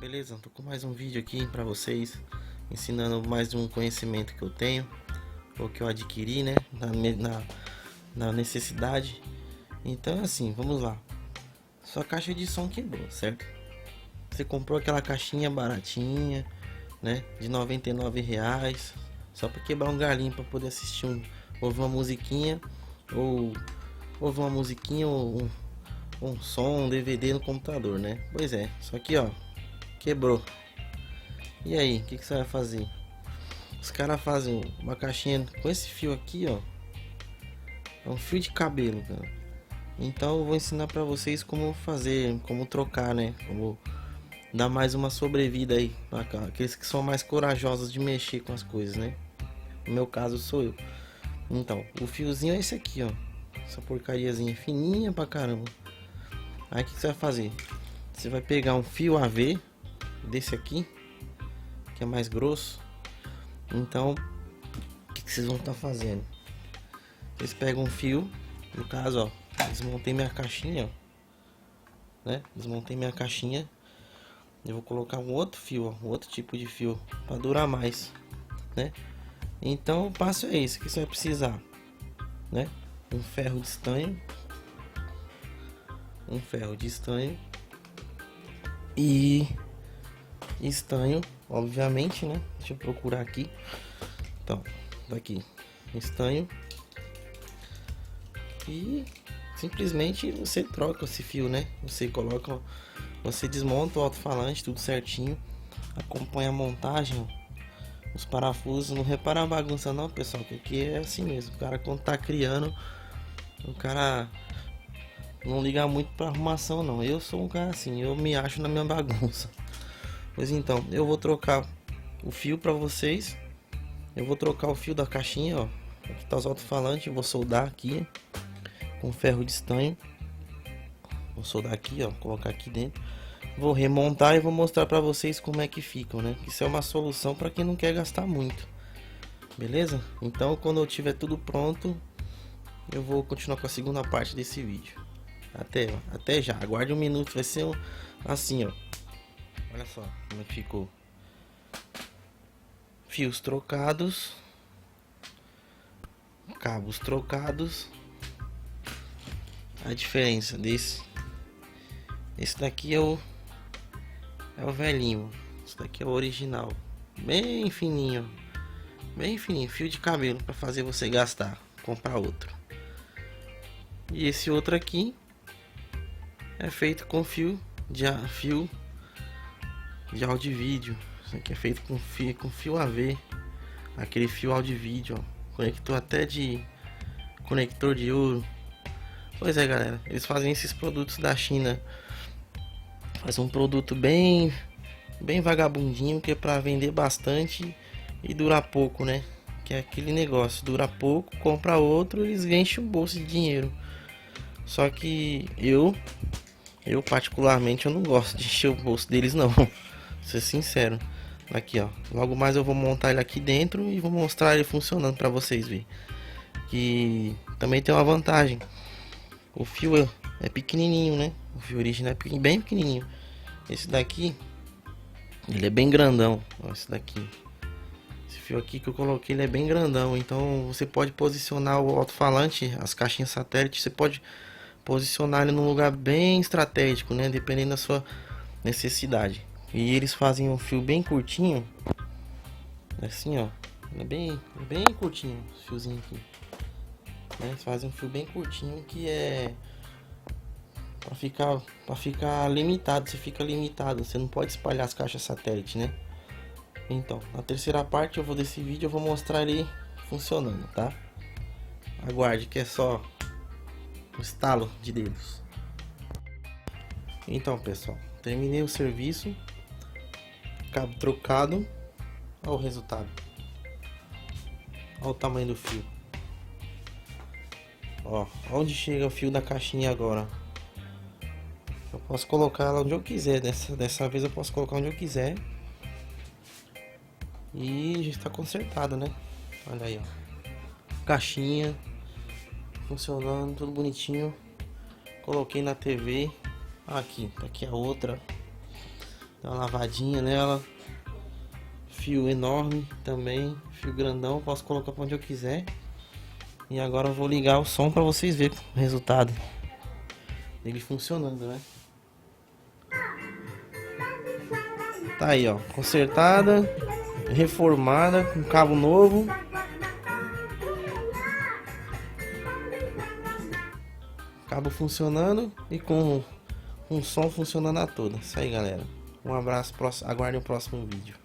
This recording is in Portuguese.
beleza? Tô com mais um vídeo aqui pra vocês, ensinando mais um conhecimento que eu tenho, ou que eu adquiri, né, na necessidade. Então assim, vamos lá. Sua caixa de som quebrou, certo? Você comprou aquela caixinha baratinha, né, de R$ 99, só pra quebrar um galinho pra poder assistir ouvir uma musiquinha, ou ouvir uma musiquinha, ou um som, um DVD no computador, né? Pois é, só que ó, quebrou. E aí, o que você vai fazer? Os caras fazem uma caixinha com esse fio aqui, ó. É um fio de cabelo, cara. Então eu vou ensinar pra vocês como fazer, como trocar, né? Como dar mais uma sobrevida aí pra aqueles que são mais corajosos de mexer com as coisas, né? No meu caso sou eu. Então, o fiozinho é esse aqui, ó. Essa porcariazinha fininha pra caramba. Aí o que você vai fazer? Você vai pegar um fio AV desse aqui, que é mais grosso. Então, o que vocês vão estar fazendo? Vocês pegam um fio, no caso, ó, desmontei minha caixinha, ó, né? Desmontei minha caixinha. Eu vou colocar um outro fio, ó, um outro tipo de fio para durar mais, né? Então, o passo é esse que você vai precisar, né? Um ferro de estanho, e estanho, obviamente, né? Deixa eu procurar aqui. Então, daqui, estanho. E simplesmente você troca esse fio, né? Você desmonta o alto-falante, tudo certinho. Acompanha a montagem, os parafusos. Não repara a bagunça não, pessoal, que aqui é assim mesmo. O cara, quando tá criando, o cara não liga muito pra arrumação não. Eu sou um cara assim, eu me acho na minha bagunça. Pois então, eu vou trocar o fio pra vocês. Eu vou trocar o fio da caixinha, ó. Aqui tá os alto-falantes, vou soldar aqui com ferro de estanho. Vou soldar aqui, ó, colocar aqui dentro. Vou remontar e vou mostrar pra vocês como é que ficam, né? Isso é uma solução para quem não quer gastar muito. Beleza? Então, quando eu tiver tudo pronto, eu vou continuar com a segunda parte desse vídeo. Até já. Aguarde um minuto, vai ser assim, ó. Olha só como é que ficou. Fios trocados, cabos trocados. A diferença esse daqui é o velhinho, esse daqui é o original, bem fininho, fio de cabelo para fazer você gastar, comprar outro. E esse outro aqui é feito com fio de áudio e vídeo. Isso aqui é feito com fio AV, aquele fio áudio e vídeo, ó. Conector até de conector de ouro. Pois é, galera, eles fazem esses produtos da China. Faz um produto bem vagabundinho, que é para vender bastante e durar pouco, né? Que é aquele negócio, dura pouco, compra outro e eles enchem o bolso de dinheiro. Só que eu particularmente eu não gosto de encher o bolso deles não. Vou ser sincero. Aqui, ó, logo mais eu vou montar ele aqui dentro e vou mostrar ele funcionando para vocês verem. Que também tem uma vantagem. O fio é pequenininho, né? O fio original é bem pequenininho. Esse daqui, ele é bem grandão. Ó, esse fio aqui que eu coloquei, ele é bem grandão. Então você pode posicionar o alto-falante, as caixinhas satélite, você pode posicionar ele num lugar bem estratégico, né? Dependendo da sua necessidade. E eles fazem um fio bem curtinho, assim, ó. É bem curtinho esse fiozinho aqui. Eles fazem um fio bem curtinho que é para ficar limitado. Você fica limitado, você não pode espalhar as caixas satélite, né? Então, na terceira parte desse vídeo eu vou mostrar ele funcionando, tá? Aguarde, que é só um estalo de dedos. Então, pessoal, terminei o serviço, cabo trocado. Olha o resultado, olha o tamanho do fio. Ó, onde chega o fio da caixinha agora? Eu posso colocar ela onde eu quiser. Dessa vez eu posso colocar onde eu quiser. E já está consertado, né? Olha aí, ó. Caixinha funcionando, tudo bonitinho. Coloquei na TV. Aqui a outra. Dá uma lavadinha nela. Fio enorme também, fio grandão, posso colocar pra onde eu quiser. E agora eu vou ligar o som pra vocês verem o resultado dele funcionando, né? Tá aí, ó, consertada, reformada, com cabo novo. Cabo funcionando e com som funcionando a toda. Isso aí, galera. Um abraço, aguardem o próximo vídeo.